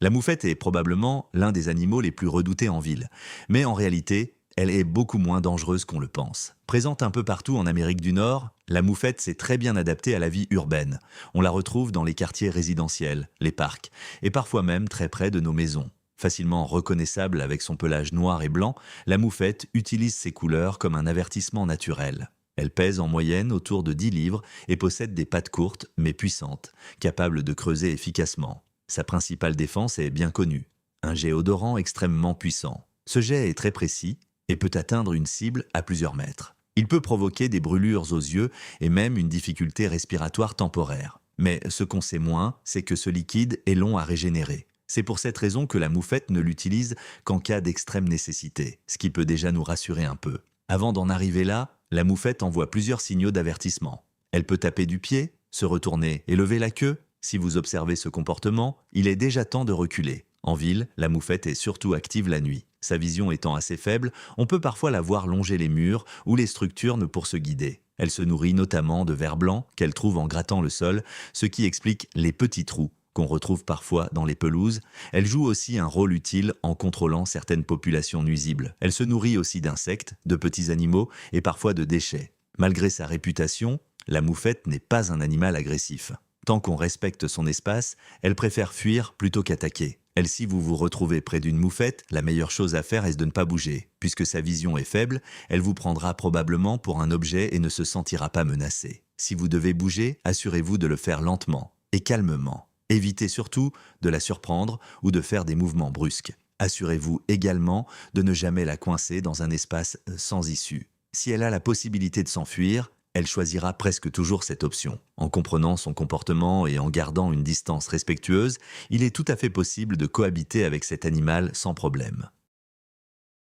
La moufette est probablement l'un des animaux les plus redoutés en ville, mais en réalité, elle est beaucoup moins dangereuse qu'on le pense. Présente un peu partout en Amérique du Nord, la moufette s'est très bien adaptée à la vie urbaine. On la retrouve dans les quartiers résidentiels, les parcs, et parfois même très près de nos maisons. Facilement reconnaissable avec son pelage noir et blanc, la moufette utilise ses couleurs comme un avertissement naturel. Elle pèse en moyenne autour de 10 livres et possède des pattes courtes mais puissantes, capables de creuser efficacement. Sa principale défense est bien connue, un jet odorant extrêmement puissant. Ce jet est très précis et peut atteindre une cible à plusieurs mètres. Il peut provoquer des brûlures aux yeux et même une difficulté respiratoire temporaire. Mais ce qu'on sait moins, c'est que ce liquide est long à régénérer. C'est pour cette raison que la moufette ne l'utilise qu'en cas d'extrême nécessité, ce qui peut déjà nous rassurer un peu. Avant d'en arriver là, la moufette envoie plusieurs signaux d'avertissement. Elle peut taper du pied, se retourner et lever la queue. Si vous observez ce comportement, il est déjà temps de reculer. En ville, la moufette est surtout active la nuit. Sa vision étant assez faible, on peut parfois la voir longer les murs ou les structures pour se guider. Elle se nourrit notamment de vers blancs qu'elle trouve en grattant le sol, ce qui explique les petits trous qu'on retrouve parfois dans les pelouses. Elle joue aussi un rôle utile en contrôlant certaines populations nuisibles. Elle se nourrit aussi d'insectes, de petits animaux et parfois de déchets. Malgré sa réputation, la moufette n'est pas un animal agressif. Tant qu'on respecte son espace, elle préfère fuir plutôt qu'attaquer. Si vous vous retrouvez près d'une moufette, la meilleure chose à faire est de ne pas bouger. Puisque sa vision est faible, elle vous prendra probablement pour un objet et ne se sentira pas menacée. Si vous devez bouger, assurez-vous de le faire lentement et calmement. Évitez surtout de la surprendre ou de faire des mouvements brusques. Assurez-vous également de ne jamais la coincer dans un espace sans issue. Si elle a la possibilité de s'enfuir, elle choisira presque toujours cette option. En comprenant son comportement et en gardant une distance respectueuse, il est tout à fait possible de cohabiter avec cet animal sans problème.